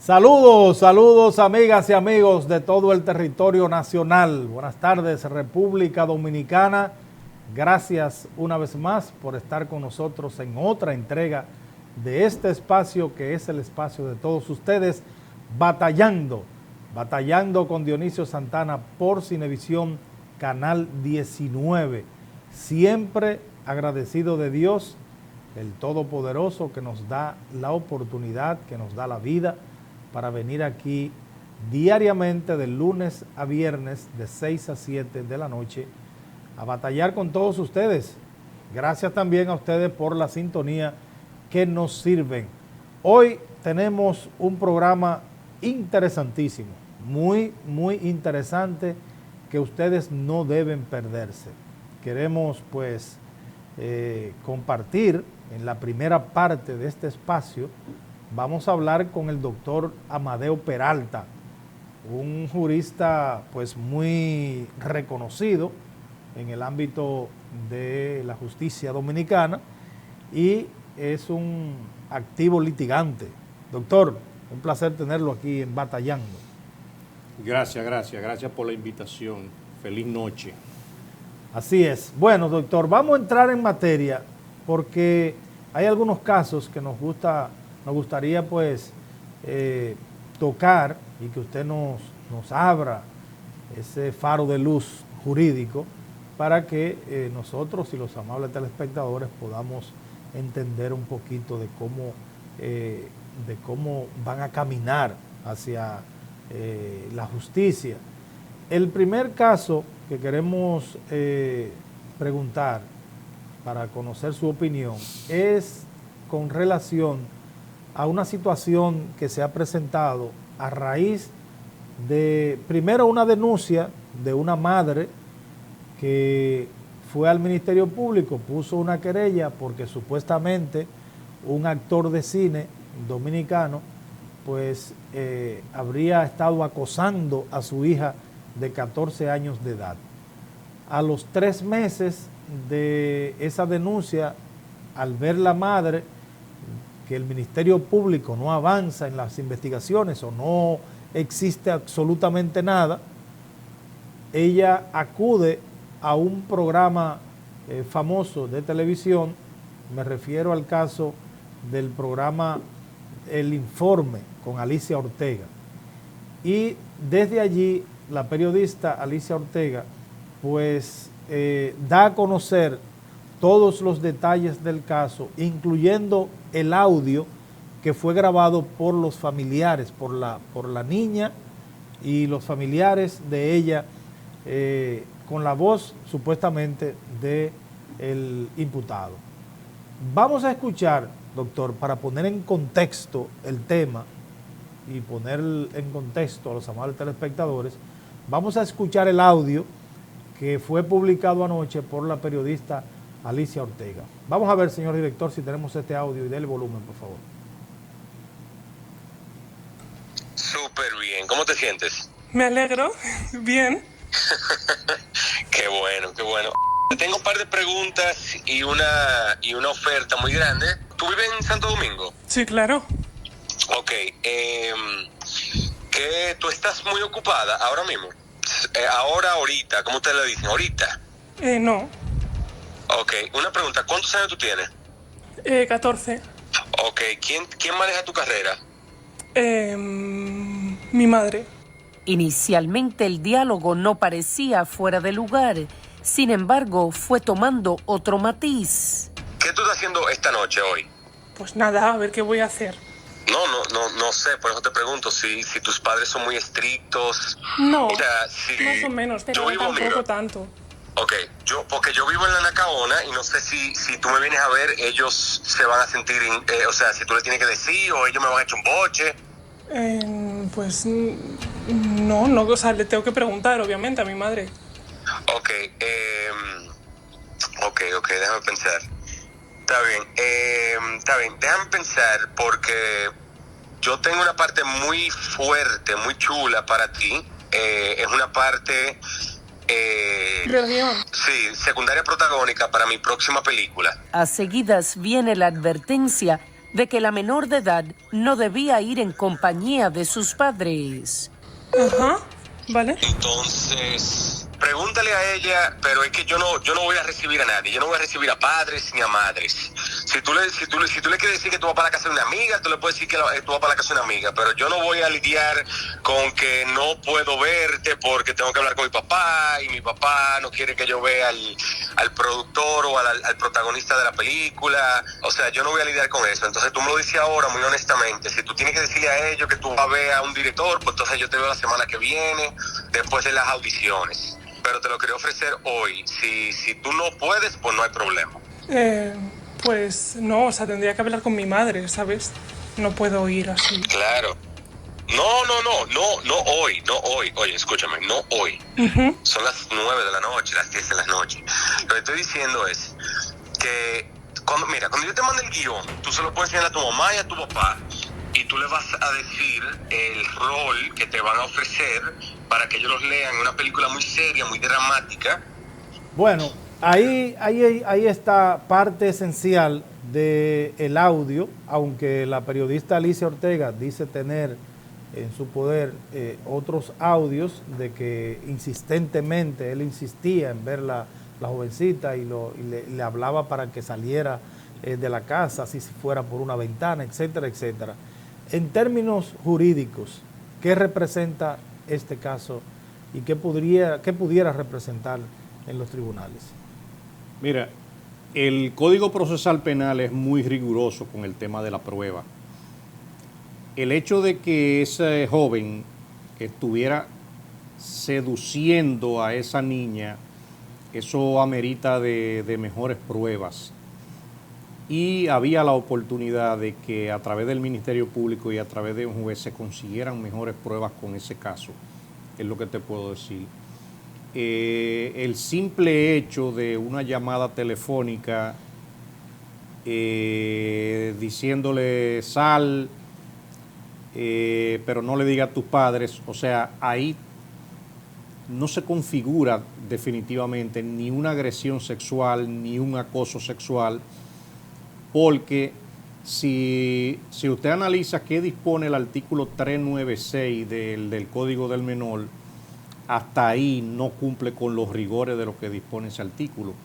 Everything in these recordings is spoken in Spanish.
Saludos, saludos amigas y amigos de todo el territorio nacional. Buenas tardes, República Dominicana. Gracias una vez más por estar con nosotros en otra entrega de este espacio que es el espacio de todos ustedes, batallando con Dionisio Santana por Cinevisión, Canal 19. Siempre agradecido de Dios, el Todopoderoso, que nos da la oportunidad, que nos da la vida para venir aquí diariamente de lunes a viernes de 6 a 7 de la noche a batallar con todos ustedes. Gracias también a ustedes por la sintonía que nos sirven. Hoy tenemos un programa interesantísimo, muy interesante, que ustedes no deben perderse. Queremos pues compartir en la primera parte de este espacio. Vamos a hablar con el doctor Amadeo Peralta, un jurista pues muy reconocido en el ámbito de la justicia dominicana y es un activo litigante. Doctor, un placer tenerlo aquí en Batallando. Gracias por la invitación. Feliz noche. Así es. Bueno, doctor, vamos a entrar en materia porque hay algunos casos que nos gustaría pues tocar y que usted nos abra ese faro de luz jurídico para que nosotros y los amables telespectadores podamos entender un poquito de cómo van a caminar hacia la justicia. El primer caso que queremos preguntar para conocer su opinión es con relación a una situación que se ha presentado a raíz de, primero, una denuncia de una madre que fue al Ministerio Público, puso una querella porque supuestamente un actor de cine dominicano pues habría estado acosando a su hija de 14 años de edad. A los 3 meses de esa denuncia, al ver la madre que el Ministerio Público no avanza en las investigaciones o no existe absolutamente nada, ella acude a un programa famoso de televisión. Me refiero al caso del programa El Informe con Alicia Ortega. Y desde allí la periodista Alicia Ortega pues da a conocer todos los detalles del caso, incluyendo el audio que fue grabado por los familiares, por la niña y los familiares de ella, con la voz supuestamente del imputado. Vamos a escuchar, doctor, para poner en contexto el tema y poner en contexto a los amables telespectadores, vamos a escuchar el audio que fue publicado anoche por la periodista Alicia Ortega. Vamos a ver, señor director, si tenemos este audio y déle volumen, por favor. Súper bien. ¿Cómo te sientes? Me alegro. Bien. Qué bueno. Tengo un par de preguntas y una oferta muy grande. ¿Tú vives en Santo Domingo? Sí, claro. Ok. ¿Que tú estás muy ocupada ahora mismo? Ahorita, ¿cómo ustedes le dicen? ¿Ahorita? No. Ok. Una pregunta. ¿Cuántos años tú tienes? 14. Ok. ¿Quién maneja tu carrera? Mi madre. Inicialmente el diálogo no parecía fuera de lugar, sin embargo fue tomando otro matiz. ¿Qué tú estás haciendo esta noche hoy? Pues nada, a ver qué voy a hacer. No sé, por eso te pregunto si tus padres son muy estrictos. No, Mira, si más o menos, pero tampoco tanto. Ok, porque yo vivo en la Nacaona y no sé si tú me vienes a ver, ellos se van a sentir, o sea, si tú les tienes que decir o ellos me van a echar un boche. Pues no, o sea, le tengo que preguntar, obviamente, a mi madre. Ok, déjame pensar. Está bien, déjame pensar porque yo tengo una parte muy fuerte, muy chula para ti. Es una parte... Religión. Sí, secundaria protagónica para mi próxima película. A seguidas viene la advertencia de que la menor de edad no debía ir en compañía de sus padres. Ajá, ¿vale? Entonces, pregúntale a ella, pero es que yo no voy a recibir a nadie, yo no voy a recibir a padres ni a madres. Si tú le quieres decir que tú vas para la casa de una amiga, tú le puedes decir que tú vas para la casa de una amiga, pero yo no voy a lidiar con que no puedo verte porque tengo que hablar con mi papá y mi papá no quiere que yo vea al productor o al protagonista de la película. O sea, yo no voy a lidiar con eso. Entonces tú me lo dices ahora muy honestamente. Si tú tienes que decirle a ellos que tú vas a ver a un director, pues entonces yo te veo la semana que viene, después de las audiciones. Pero te lo quería ofrecer hoy. Si tú no puedes, pues no hay problema. Pues no, o sea, tendría que hablar con mi madre, ¿sabes? No puedo ir así. Claro. No hoy. Oye, escúchame, no hoy. Son las 9 de la noche, las 10 de la noche. Lo que estoy diciendo es que, cuando yo te mando el guión, tú se lo puedes enseñar a tu mamá y a tu papá, y tú le vas a decir el rol que te van a ofrecer para que ellos los lean en una película muy seria, muy dramática. Bueno, ahí está parte esencial del audio, aunque la periodista Alicia Ortega dice tener en su poder otros audios de que insistentemente él insistía en ver la jovencita y le hablaba para que saliera de la casa, si fuera por una ventana, etcétera, etcétera. En términos jurídicos, ¿qué representa este caso y qué pudiera representar en los tribunales? Mira, el Código Procesal Penal es muy riguroso con el tema de la prueba. El hecho de que ese joven estuviera seduciendo a esa niña, eso amerita de mejores pruebas. Y había la oportunidad de que a través del Ministerio Público y a través de un juez se consiguieran mejores pruebas con ese caso, es lo que te puedo decir. El simple hecho de una llamada telefónica diciéndole sal, pero no le diga a tus padres, o sea, ahí no se configura definitivamente ni una agresión sexual ni un acoso sexual, porque si usted analiza qué dispone el artículo 396 del Código del Menor, hasta ahí no cumple con los rigores de lo que dispone ese artículo.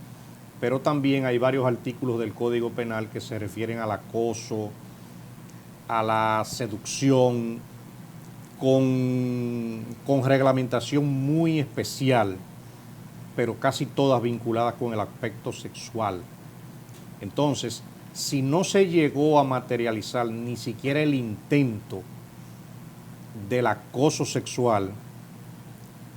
Pero también hay varios artículos del Código Penal que se refieren al acoso, a la seducción, con reglamentación muy especial, pero casi todas vinculadas con el aspecto sexual. Entonces, si no se llegó a materializar ni siquiera el intento del acoso sexual,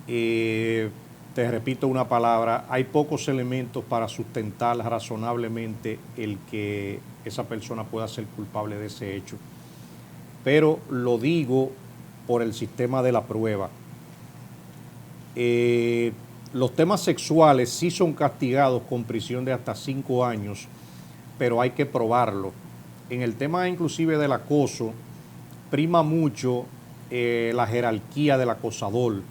te repito una palabra, hay pocos elementos para sustentar razonablemente el que esa persona pueda ser culpable de ese hecho. Pero lo digo por el sistema de la prueba. Los temas sexuales sí son castigados con prisión de hasta 5 años, pero hay que probarlo. En el tema inclusive del acoso, prima mucho la jerarquía del acosador.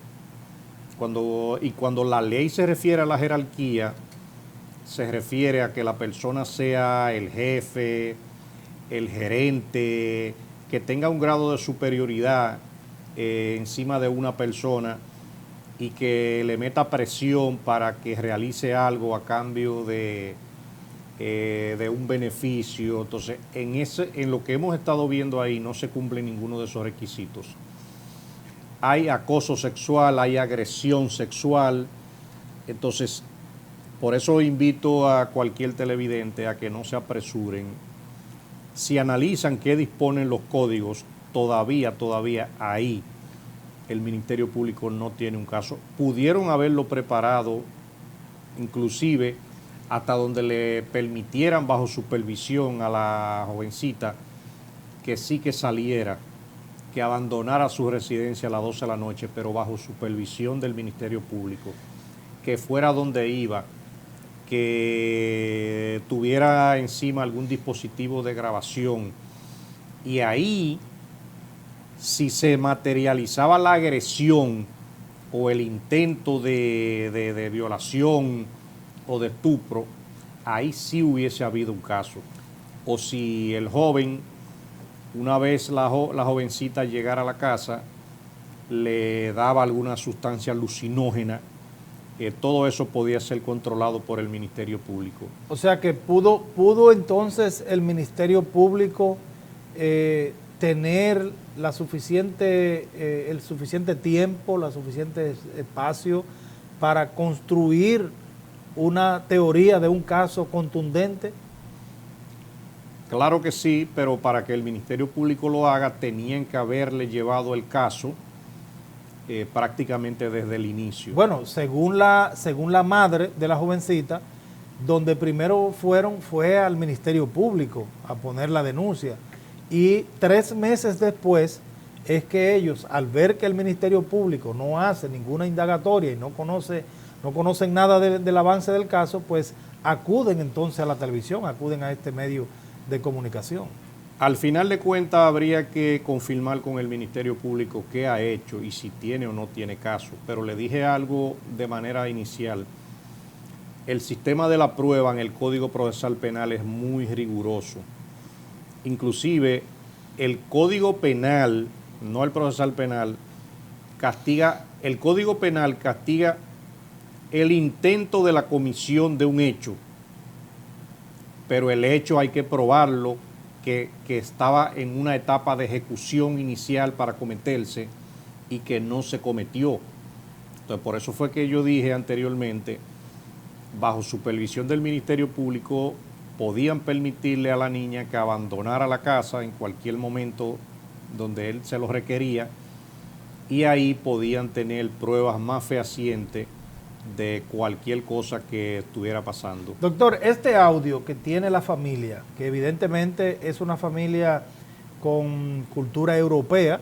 Cuando la ley se refiere a la jerarquía, se refiere a que la persona sea el jefe, el gerente, que tenga un grado de superioridad encima de una persona y que le meta presión para que realice algo a cambio de un beneficio. Entonces, en lo que hemos estado viendo ahí no se cumple ninguno de esos requisitos. Hay acoso sexual, hay agresión sexual. Entonces, por eso invito a cualquier televidente a que no se apresuren. Si analizan qué disponen los códigos, todavía ahí el Ministerio Público no tiene un caso. Pudieron haberlo preparado, inclusive hasta donde le permitieran bajo supervisión a la jovencita que sí que saliera, que abandonara su residencia a las 12 de la noche, pero bajo supervisión del Ministerio Público, que fuera donde iba, que tuviera encima algún dispositivo de grabación. Y ahí, si se materializaba la agresión o el intento de violación o de estupro, ahí sí hubiese habido un caso. o si el joven, una vez la jovencita llegara a la casa, le daba alguna sustancia alucinógena. Todo eso podía ser controlado por el Ministerio Público. O sea que pudo entonces el Ministerio Público tener el suficiente tiempo, el suficiente espacio para construir una teoría de un caso contundente. Claro que sí, pero para que el Ministerio Público lo haga, tenían que haberle llevado el caso prácticamente desde el inicio. Bueno, según la madre de la jovencita, donde primero fue al Ministerio Público a poner la denuncia, y 3 meses después es que ellos, al ver que el Ministerio Público no hace ninguna indagatoria y no conocen nada del avance del caso, pues acuden entonces a la televisión, acuden a este medio de comunicación. Al final de cuentas habría que confirmar con el Ministerio Público qué ha hecho y si tiene o no tiene caso, pero le dije algo de manera inicial. El sistema de la prueba en el Código Procesal Penal es muy riguroso. Inclusive el Código Penal, no el Procesal Penal, el Código Penal castiga el intento de la comisión de un hecho, pero el hecho hay que probarlo que estaba en una etapa de ejecución inicial para cometerse y que no se cometió. Entonces, por eso fue que yo dije anteriormente, bajo supervisión del Ministerio Público, podían permitirle a la niña que abandonara la casa en cualquier momento donde él se lo requería, y ahí podían tener pruebas más fehacientes de cualquier cosa que estuviera pasando. Doctor, este audio que tiene la familia, que evidentemente es una familia con cultura europea,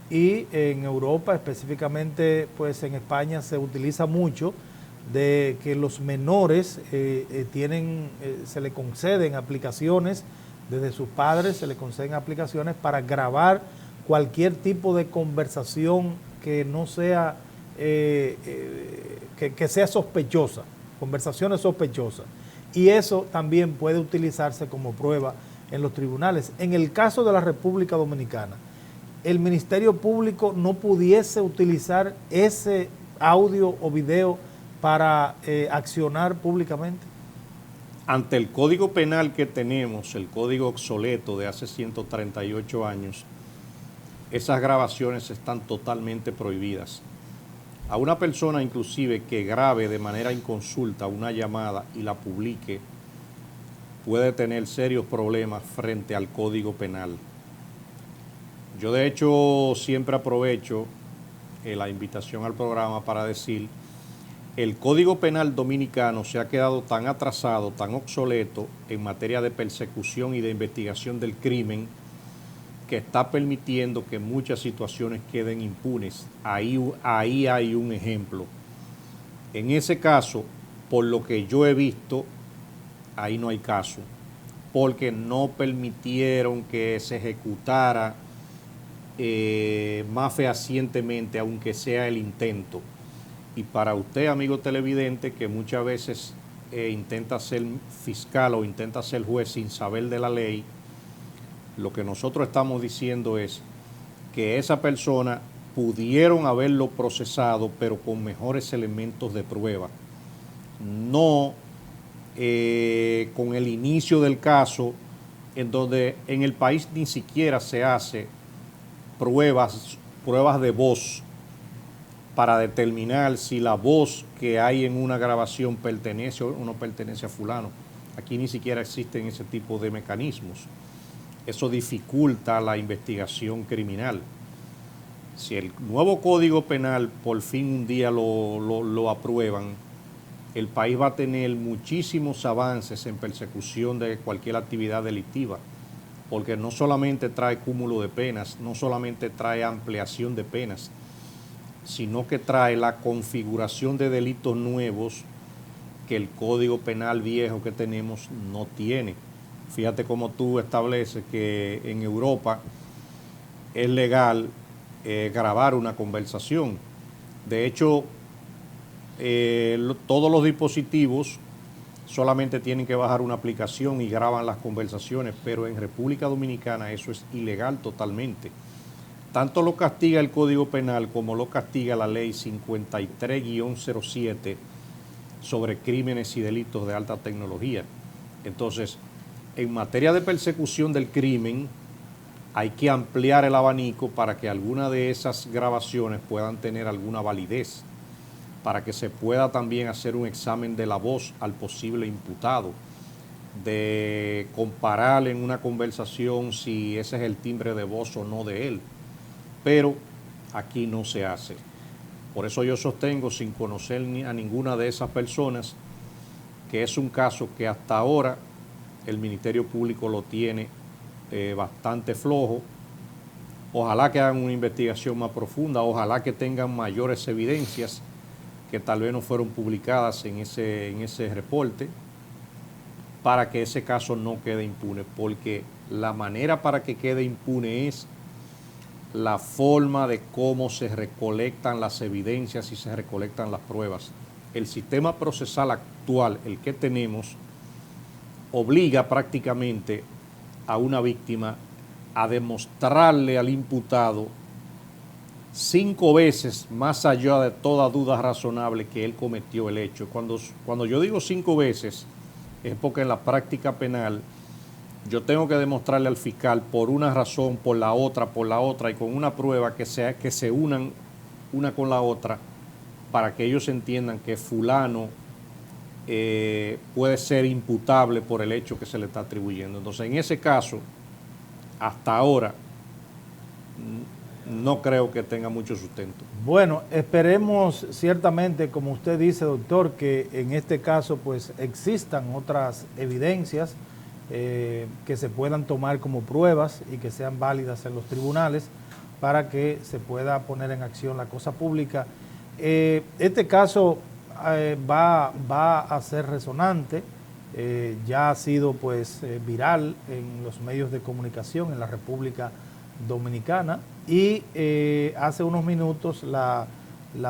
y en Europa, específicamente pues en España, se utiliza mucho de que los menores se le conceden aplicaciones desde sus padres, se le conceden aplicaciones para grabar cualquier tipo de conversación que no sea que sea sospechosa, conversaciones sospechosas, y eso también puede utilizarse como prueba en los tribunales. En el caso de la República Dominicana, el Ministerio Público no pudiese utilizar ese audio o video para accionar públicamente. Ante el Código Penal que tenemos, el código obsoleto de hace 138 años, esas grabaciones están totalmente prohibidas. A una persona inclusive que grabe de manera inconsulta una llamada y la publique, puede tener serios problemas frente al Código Penal. Yo de hecho siempre aprovecho la invitación al programa para decir, el Código Penal dominicano se ha quedado tan atrasado, tan obsoleto en materia de persecución y de investigación del crimen, que está permitiendo que muchas situaciones queden impunes. Ahí hay un ejemplo. En ese caso, por lo que yo he visto, ahí no hay caso, porque no permitieron que se ejecutara más fehacientemente, aunque sea el intento. Y para usted, amigo televidente, que muchas veces intenta ser fiscal o intenta ser juez sin saber de la ley, lo que nosotros estamos diciendo es que esa persona pudieron haberlo procesado, pero con mejores elementos de prueba. No con el inicio del caso, en donde en el país ni siquiera se hace pruebas de voz para determinar si la voz que hay en una grabación pertenece o no pertenece a fulano. Aquí ni siquiera existen ese tipo de mecanismos. Eso dificulta la investigación criminal. Si el nuevo Código Penal por fin un día lo aprueban, el país va a tener muchísimos avances en persecución de cualquier actividad delictiva, porque no solamente trae cúmulo de penas, no solamente trae ampliación de penas, sino que trae la configuración de delitos nuevos que el Código Penal viejo que tenemos no tiene. Fíjate cómo tú estableces que en Europa es legal grabar una conversación. De hecho, todos los dispositivos solamente tienen que bajar una aplicación y graban las conversaciones, pero en República Dominicana eso es ilegal totalmente. Tanto lo castiga el Código Penal como lo castiga la Ley 53-07 sobre crímenes y delitos de alta tecnología. Entonces, en materia de persecución del crimen, hay que ampliar el abanico para que alguna de esas grabaciones puedan tener alguna validez, para que se pueda también hacer un examen de la voz al posible imputado, de comparar en una conversación si ese es el timbre de voz o no de él. Pero aquí no se hace. Por eso yo sostengo, sin conocer a ninguna de esas personas, que es un caso que hasta ahora el Ministerio Público lo tiene bastante flojo. Ojalá que hagan una investigación más profunda, ojalá que tengan mayores evidencias que tal vez no fueron publicadas en ese reporte, para que ese caso no quede impune, porque la manera para que quede impune es la forma de cómo se recolectan las evidencias y se recolectan las pruebas. El sistema procesal actual, el que tenemos, obliga prácticamente a una víctima a demostrarle al imputado 5 veces más allá de toda duda razonable que él cometió el hecho. Cuando yo digo 5 veces, es porque en la práctica penal yo tengo que demostrarle al fiscal por una razón, por la otra, y con una prueba que se unan una con la otra, para que ellos entiendan que fulano puede ser imputable por el hecho que se le está atribuyendo. Entonces, en ese caso, hasta ahora, no creo que tenga mucho sustento. Bueno, esperemos ciertamente, como usted dice, doctor, que en este caso pues existan otras evidencias que se puedan tomar como pruebas y que sean válidas en los tribunales para que se pueda poner en acción la cosa pública. Este caso va a ser resonante, ya ha sido pues viral en los medios de comunicación en la República Dominicana y hace unos minutos la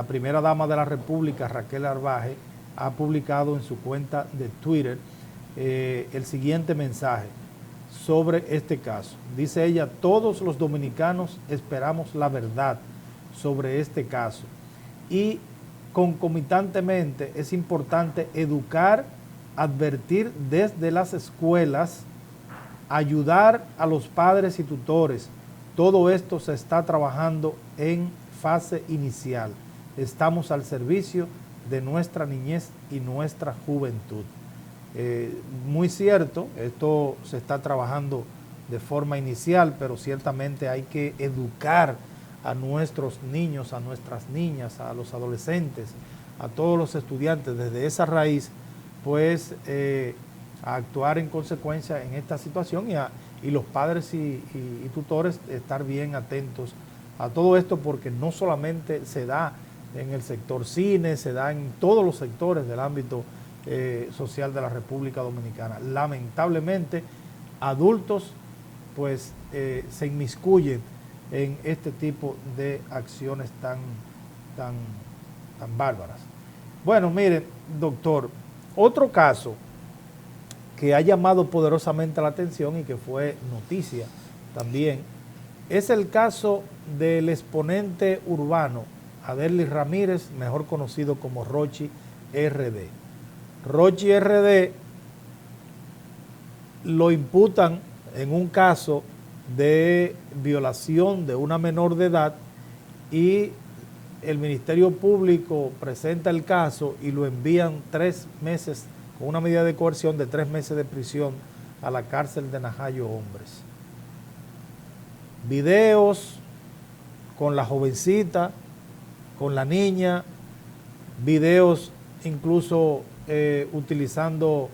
primera dama de la República, Raquel Arbaje, ha publicado en su cuenta de Twitter el siguiente mensaje sobre este caso. Dice ella: todos los dominicanos esperamos la verdad sobre este caso y concomitantemente es importante educar, advertir desde las escuelas, ayudar a los padres y tutores. Todo esto se está trabajando en fase inicial. Estamos al servicio de nuestra niñez y nuestra juventud. Muy cierto, esto se está trabajando de forma inicial, pero ciertamente hay que educar a nuestros niños, a nuestras niñas, a los adolescentes, a todos los estudiantes desde esa raíz, pues a actuar en consecuencia en esta situación y los padres y tutores estar bien atentos a todo esto, porque no solamente se da en el sector cine, se da en todos los sectores del ámbito social de la República Dominicana. Lamentablemente, adultos pues se inmiscuyen en este tipo de acciones tan bárbaras. Bueno, miren, doctor, otro caso que ha llamado poderosamente la atención y que fue noticia también, es el caso del exponente urbano Adelly Ramírez, mejor conocido como Rochi RD. Rochi RD lo imputan en un caso de violación de una menor de edad y el Ministerio Público presenta el caso y lo envían 3 meses, con una medida de coerción de 3 meses de prisión a la cárcel de Najayo Hombres. Videos con la jovencita, con la niña, videos incluso utilizando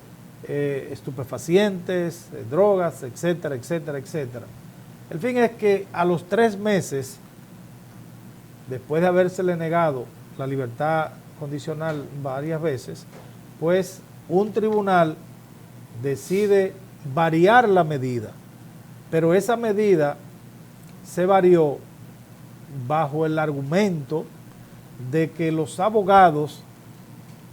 estupefacientes, drogas, etcétera, etcétera, etcétera. El fin es que a los 3 meses, después de habérsele negado la libertad condicional varias veces, pues un tribunal decide variar la medida, pero esa medida se varió bajo el argumento de que los abogados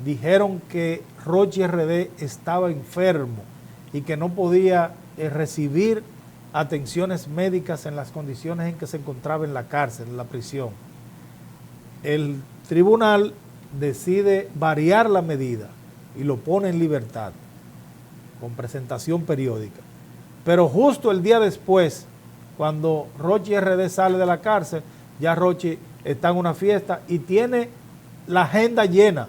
dijeron que Rochi RD estaba enfermo y que no podía recibir atenciones médicas en las condiciones en que se encontraba en la cárcel, en la prisión. El tribunal decide variar la medida y lo pone en libertad, con presentación periódica. Pero justo el día después, cuando Rochi RD sale de la cárcel, ya Rochi está en una fiesta y tiene la agenda llena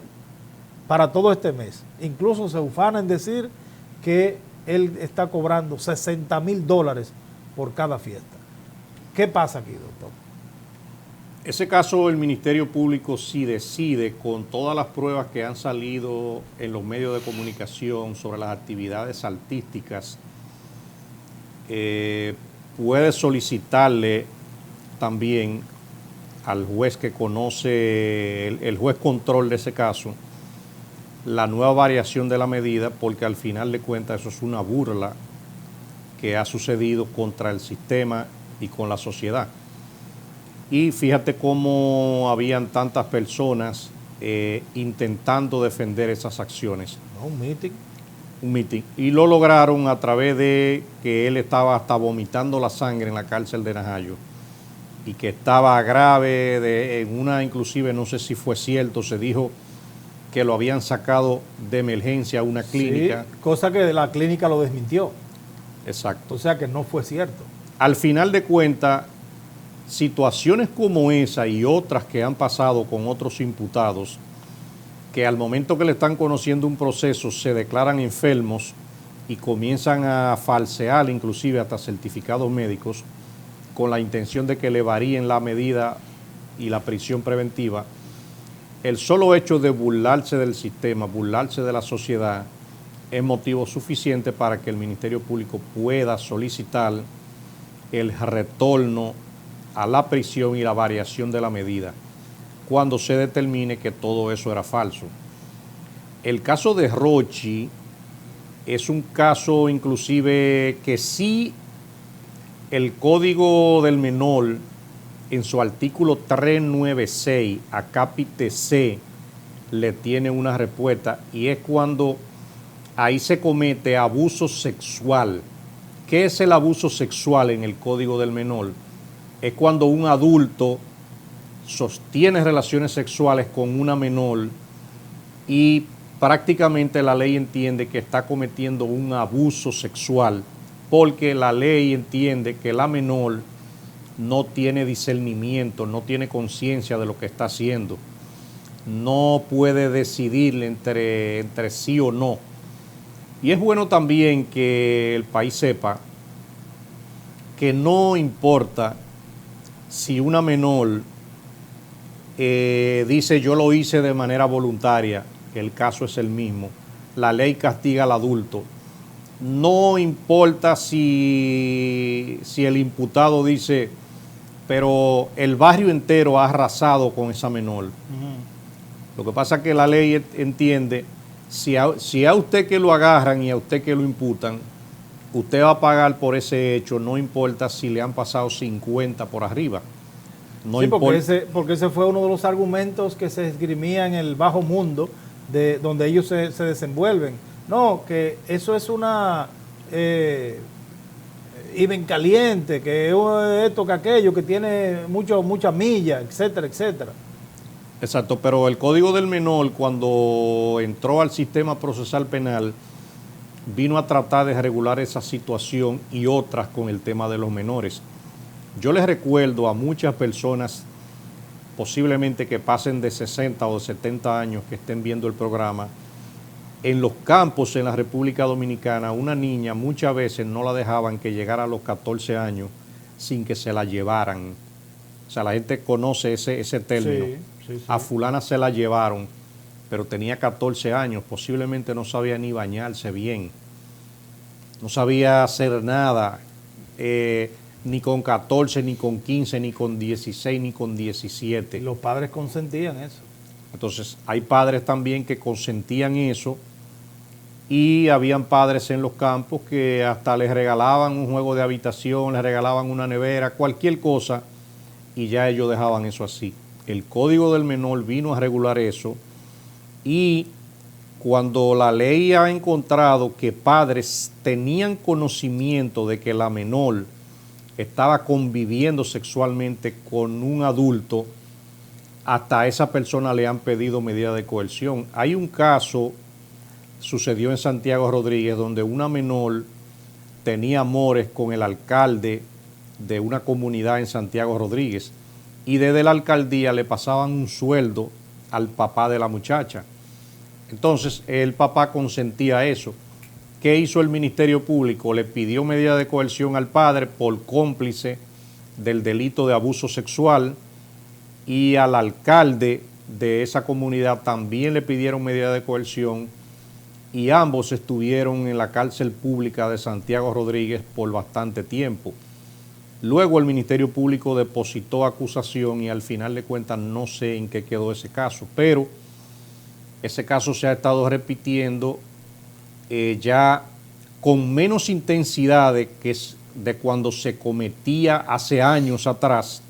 para todo este mes. Incluso se ufana en decir que él está cobrando $60,000 por cada fiesta. ¿Qué pasa aquí, doctor? Ese caso, el Ministerio Público, si decide, con todas las pruebas que han salido en los medios de comunicación sobre las actividades artísticas, puede solicitarle también al juez que conoce, el juez control de ese caso, la nueva variación de la medida, porque al final de cuentas eso es una burla que ha sucedido contra el sistema y con la sociedad. Y fíjate cómo habían tantas personas intentando defender esas acciones. ¿No? Un meeting. Un meeting. Y lo lograron a través de que él estaba hasta vomitando la sangre en la cárcel de Najayo y que estaba grave, en una inclusive, no sé si fue cierto, se dijo que lo habían sacado de emergencia a una clínica. Sí, cosa que la clínica lo desmintió. Exacto. O sea que no fue cierto. Al final de cuentas, situaciones como esa y otras que han pasado con otros imputados, que al momento que le están conociendo un proceso se declaran enfermos y comienzan a falsear inclusive hasta certificados médicos con la intención de que le varíen la medida y la prisión preventiva, el solo hecho de burlarse del sistema, burlarse de la sociedad, es motivo suficiente para que el Ministerio Público pueda solicitar el retorno a la prisión y la variación de la medida cuando se determine que todo eso era falso. El caso de Rochi es un caso inclusive que sí el Código del Menor en su artículo 396 a capite C le tiene una respuesta, y es cuando ahí se comete abuso sexual. ¿Qué es el abuso sexual en el Código del Menor? Es cuando un adulto sostiene relaciones sexuales con una menor y prácticamente la ley entiende que está cometiendo un abuso sexual, porque la ley entiende que la menor no tiene discernimiento, no tiene conciencia de lo que está haciendo, no puede decidir entre sí o no. Y es bueno también que el país sepa que no importa si una menor dice yo lo hice de manera voluntaria, que el caso es el mismo, la ley castiga al adulto. No importa si el imputado dice, pero el barrio entero ha arrasado con esa menor. Lo que pasa es que la ley entiende, si a usted que lo agarran y a usted que lo imputan, usted va a pagar por ese hecho, no importa si le han pasado 50 por arriba. No sí, porque ese fue uno de los argumentos que se esgrimía en el bajo mundo, de donde ellos se desenvuelven. No, que eso es una Iben caliente, que es esto, que aquello, que tiene muchas millas, etcétera, etcétera. Exacto, pero el Código del Menor, cuando entró al sistema procesal penal, vino a tratar de regular esa situación y otras con el tema de los menores. Yo les recuerdo a muchas personas, posiblemente que pasen de 60 o de 70 años, que estén viendo el programa, en los campos en la República Dominicana, una niña muchas veces no la dejaban que llegara a los 14 años sin que se la llevaran. O sea, la gente conoce ese término. Sí. A fulana se la llevaron, pero tenía 14 años, posiblemente no sabía ni bañarse bien, no sabía hacer nada, ni con 14, ni con 15, ni con 16, ni con 17. Y los padres consentían eso. Entonces, hay padres también que consentían eso, y habían padres en los campos que hasta les regalaban un juego de habitación, les regalaban una nevera, cualquier cosa, y ya ellos dejaban eso así. El Código del Menor vino a regular eso, y cuando la ley ha encontrado que padres tenían conocimiento de que la menor estaba conviviendo sexualmente con un adulto, hasta a esa persona le han pedido medida de coerción. Hay un caso, sucedió en Santiago Rodríguez, donde una menor tenía amores con el alcalde de una comunidad en Santiago Rodríguez y desde la alcaldía le pasaban un sueldo al papá de la muchacha. Entonces el papá consentía eso. ¿Qué hizo el Ministerio Público? Le pidió medida de coerción al padre por cómplice del delito de abuso sexual y al alcalde de esa comunidad también le pidieron medida de coerción y ambos estuvieron en la cárcel pública de Santiago Rodríguez por bastante tiempo. Luego el Ministerio Público depositó acusación y al final de cuentas no sé en qué quedó ese caso, pero ese caso se ha estado repitiendo ya con menos intensidad de cuando se cometía hace años atrás,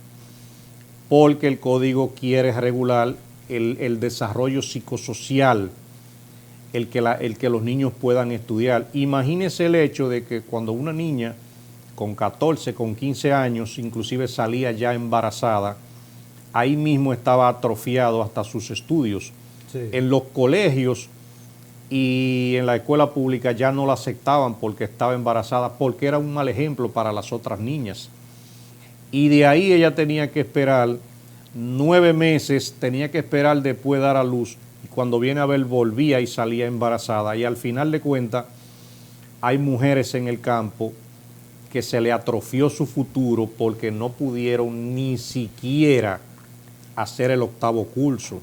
porque el código quiere regular el desarrollo psicosocial, el que los niños puedan estudiar. Imagínese el hecho de que cuando una niña con 14, con 15 años, inclusive salía ya embarazada, ahí mismo estaba atrofiado hasta sus estudios. Sí. En los colegios y en la escuela pública ya no la aceptaban porque estaba embarazada, porque era un mal ejemplo para las otras niñas. Y de ahí ella tenía que esperar 9 meses, tenía que esperar después de dar a luz, y cuando viene a ver volvía y salía embarazada. Y al final de cuentas hay mujeres en el campo que se le atrofió su futuro porque no pudieron ni siquiera hacer el 8º curso,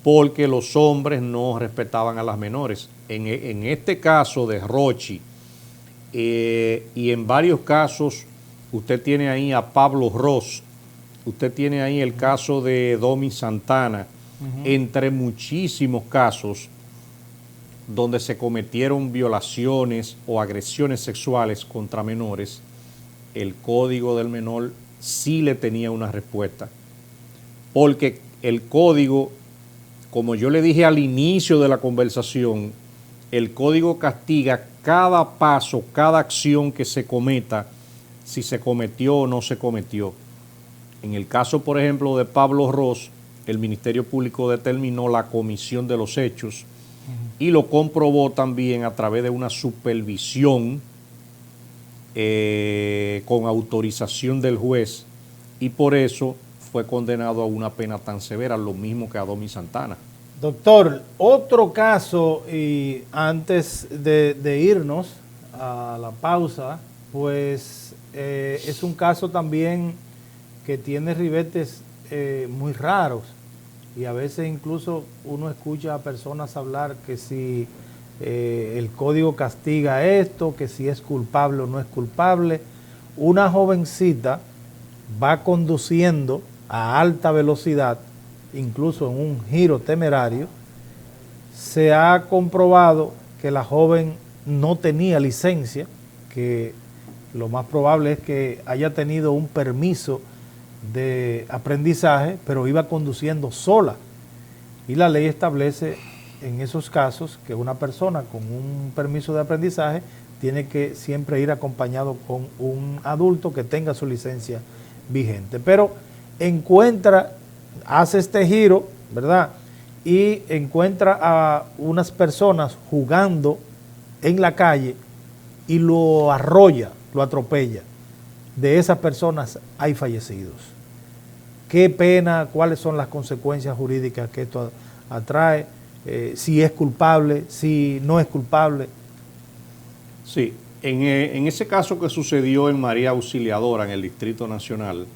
porque los hombres no respetaban a las menores. En este caso de Rochi y en varios casos, usted tiene ahí a Pablo Ross, usted tiene ahí el caso de Domi Santana, entre muchísimos casos donde se cometieron violaciones o agresiones sexuales contra menores, el Código del Menor sí le tenía una respuesta. Porque el Código, como yo le dije al inicio de la conversación, el Código castiga cada paso, cada acción que se cometa, si se cometió o no se cometió. En el caso, por ejemplo, de Pablo Ross, el Ministerio Público determinó la comisión de los hechos y lo comprobó también a través de una supervisión con autorización del juez, y por eso fue condenado a una pena tan severa, lo mismo que a Domi Santana. Doctor, otro caso, y antes de irnos a la pausa, pues es un caso también que tiene ribetes muy raros, y a veces incluso uno escucha a personas hablar que si el código castiga esto, que si es culpable o no es culpable. Una jovencita va conduciendo a alta velocidad, incluso en un giro temerario. Se ha comprobado que la joven no tenía licencia, que lo más probable es que haya tenido un permiso de aprendizaje, pero iba conduciendo sola. Y la ley establece en esos casos que una persona con un permiso de aprendizaje tiene que siempre ir acompañado con un adulto que tenga su licencia vigente. Pero hace este giro, ¿verdad? Y encuentra a unas personas jugando en la calle y lo arrolla, lo atropella. De esas personas hay fallecidos. ¿Qué pena? ¿Cuáles son las consecuencias jurídicas que esto atrae? Si es culpable, si no es culpable. Sí, en ese caso que sucedió en María Auxiliadora, en el Distrito Nacional,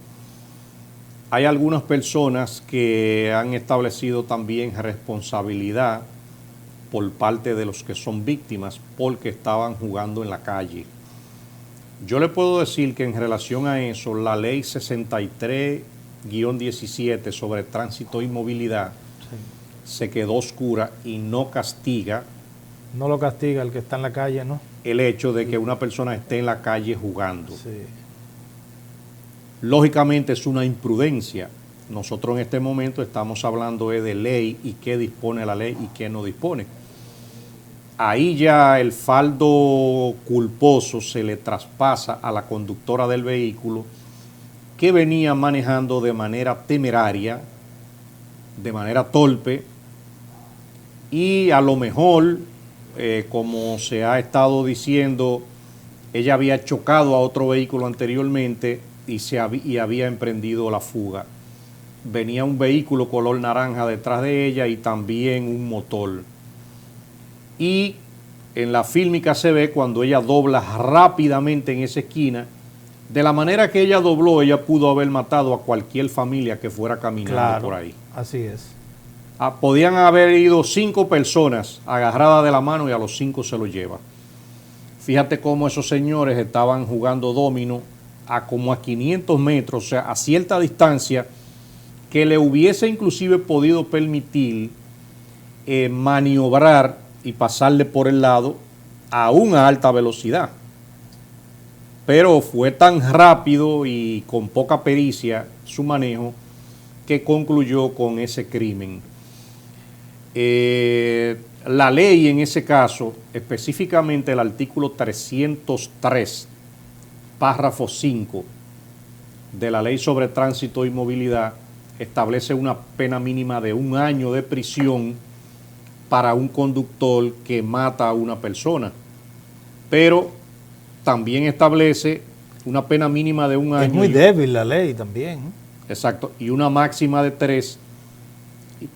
hay algunas personas que han establecido también responsabilidad por parte de los que son víctimas porque estaban jugando en la calle. Yo le puedo decir que en relación a eso, la ley 63-17 sobre tránsito y movilidad se quedó oscura y no castiga. No lo castiga el que está en la calle, ¿no? El hecho de que una persona esté en la calle jugando. Sí. Lógicamente es una imprudencia. Nosotros en este momento estamos hablando de ley y qué dispone la ley y qué no dispone. ahí ya el fardo culposo se le traspasa a la conductora del vehículo, que venía manejando de manera temeraria, de manera torpe, y a lo mejor, como se ha estado diciendo, ella había chocado a otro vehículo anteriormente y había emprendido la fuga. Venía un vehículo color naranja detrás de ella y también un motor. Y en la fílmica se ve cuando ella dobla rápidamente en esa esquina. De la manera que ella dobló, ella pudo haber matado a cualquier familia que fuera caminando por ahí. Así es. Podían haber ido 5 personas agarradas de la mano y a los 5 se lo lleva. Fíjate cómo esos señores estaban jugando domino a como a 500 metros, o sea, a cierta distancia, que le hubiese inclusive podido permitir maniobrar y pasarle por el lado a una alta velocidad. Pero fue tan rápido y con poca pericia su manejo que concluyó con ese crimen. La ley en ese caso, específicamente el artículo 303, párrafo 5 de la Ley sobre Tránsito y Movilidad, establece una pena mínima de 1 año de prisión para un conductor que mata a una persona. Pero también establece una pena mínima de 1 año. Es muy débil la ley también. Exacto, y una máxima de 3.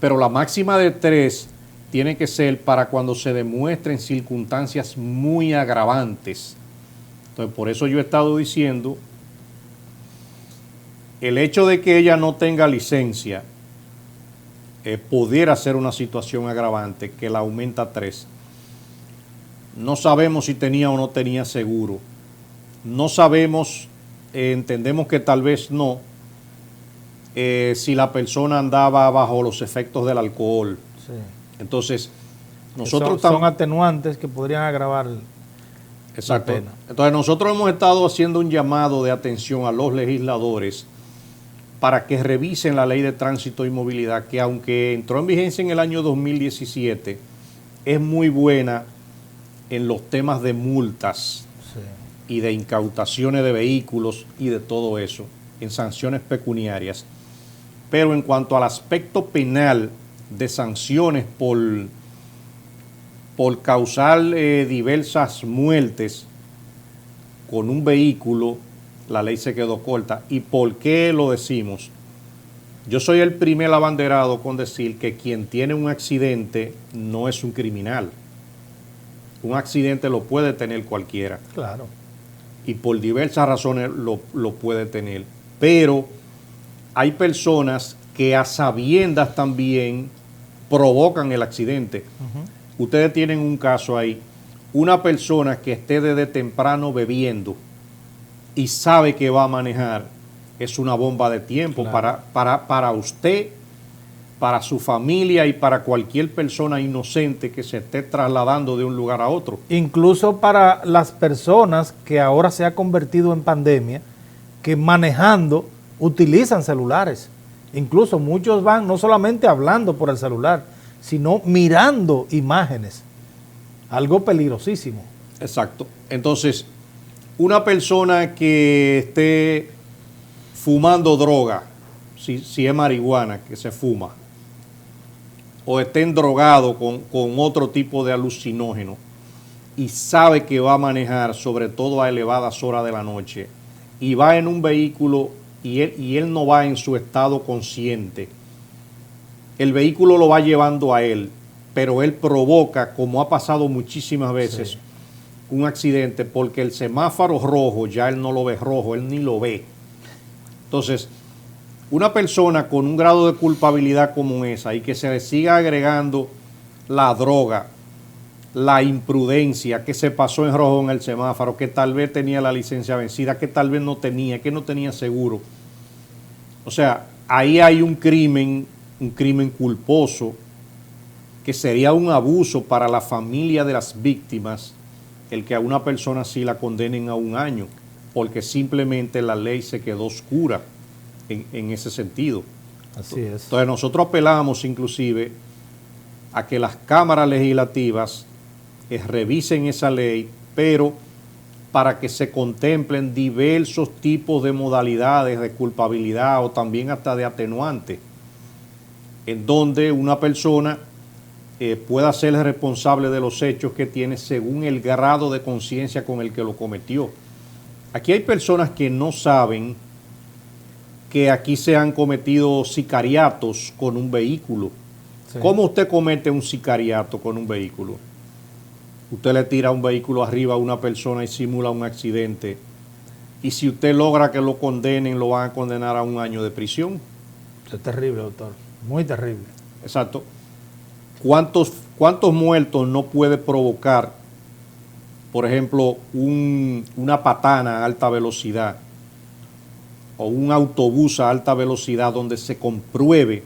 Pero la máxima de 3 tiene que ser para cuando se demuestren circunstancias muy agravantes. Entonces, por eso yo he estado diciendo, el hecho de que ella no tenga licencia pudiera ser una situación agravante que la aumenta a 3. No sabemos si tenía o no tenía seguro. No sabemos, entendemos que tal vez no, si la persona andaba bajo los efectos del alcohol. Sí. Entonces, nosotros son atenuantes que podrían agravar exacto. la pena. Entonces, nosotros hemos estado haciendo un llamado de atención a los legisladores para que revisen la Ley de Tránsito y Movilidad, que aunque entró en vigencia en el año 2017, es muy buena en los temas de multas y de incautaciones de vehículos y de todo eso, en sanciones pecuniarias. Pero en cuanto al aspecto penal de sanciones por causar diversas muertes con un vehículo, la ley se quedó corta. ¿Y por qué lo decimos? Yo soy el primer abanderado con decir que quien tiene un accidente no es un criminal. Un accidente lo puede tener cualquiera. Claro. Y por diversas razones lo puede tener. Pero hay personas que a sabiendas también provocan el accidente. Ustedes tienen un caso ahí. Una persona que esté desde temprano bebiendo y sabe que va a manejar, es una bomba de tiempo, claro, para usted, para su familia y para cualquier persona inocente que se esté trasladando de un lugar a otro. Incluso para las personas que ahora se ha convertido en pandemia, que manejando utilizan celulares. Incluso muchos van no solamente hablando por el celular, sino mirando imágenes. Algo peligrosísimo. Exacto. Entonces, una persona que esté fumando droga, si es marihuana que se fuma, o estén drogados con otro tipo de alucinógeno y sabe que va a manejar, sobre todo a elevadas horas de la noche, y va en un vehículo y él no va en su estado consciente, el vehículo lo va llevando a él, pero él provoca, como ha pasado muchísimas veces, sí, un accidente, porque el semáforo rojo ya él no lo ve rojo, él ni lo ve. Entonces, una persona con un grado de culpabilidad como esa y que se le siga agregando la droga, la imprudencia, que se pasó en rojo en el semáforo, que tal vez tenía la licencia vencida, que tal vez no tenía, que no tenía seguro. O sea, ahí hay un crimen culposo, que sería un abuso para la familia de las víctimas, el que a una persona así la condenen a 1 año, porque simplemente la ley se quedó oscura en ese sentido. Así es. Entonces nosotros apelamos inclusive a que las cámaras legislativas revisen esa ley, pero para que se contemplen diversos tipos de modalidades de culpabilidad o también hasta de atenuante, en donde una persona pueda ser responsable de los hechos que tiene según el grado de conciencia con el que lo cometió. Aquí hay personas que no saben que aquí se han cometido sicariatos con un vehículo. Sí. ¿Cómo usted comete un sicariato con un vehículo? Usted le tira un vehículo arriba a una persona y simula un accidente. Y si usted logra que lo condenen, lo van a condenar a 1 año de prisión. Eso es terrible, doctor. Muy terrible. Exacto. ¿Cuántos muertos no puede provocar, por ejemplo, una patana a alta velocidad o un autobús a alta velocidad donde se compruebe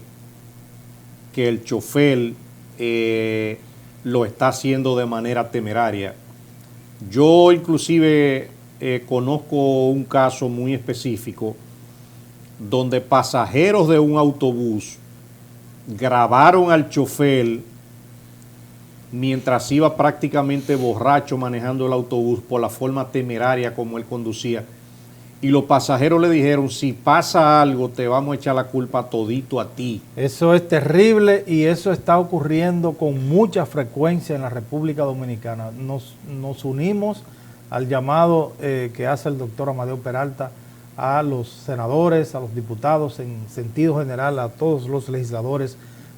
que el chofer lo está haciendo de manera temeraria? Yo inclusive conozco un caso muy específico donde pasajeros de un autobús grabaron al chofer mientras iba prácticamente borracho manejando el autobús por la forma temeraria como él conducía. Y los pasajeros le dijeron, si pasa algo, te vamos a echar la culpa todito a ti. Eso es terrible y eso está ocurriendo con mucha frecuencia en la República Dominicana. Nos unimos al llamado que hace el doctor Amadeo Peralta a los senadores, a los diputados, en sentido general, a todos los legisladores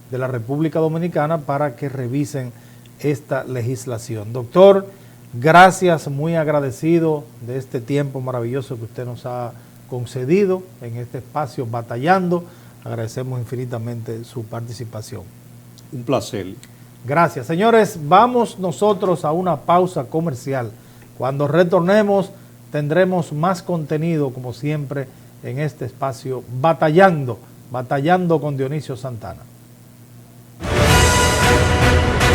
de la República Dominicana para que revisen esta legislación. Doctor, gracias, muy agradecido de este tiempo maravilloso que usted nos ha concedido en este espacio Batallando. Agradecemos infinitamente su participación. Un placer. Gracias. Señores, vamos nosotros a una pausa comercial. Cuando retornemos tendremos más contenido, como siempre, en este espacio Batallando con Dionisio Santana.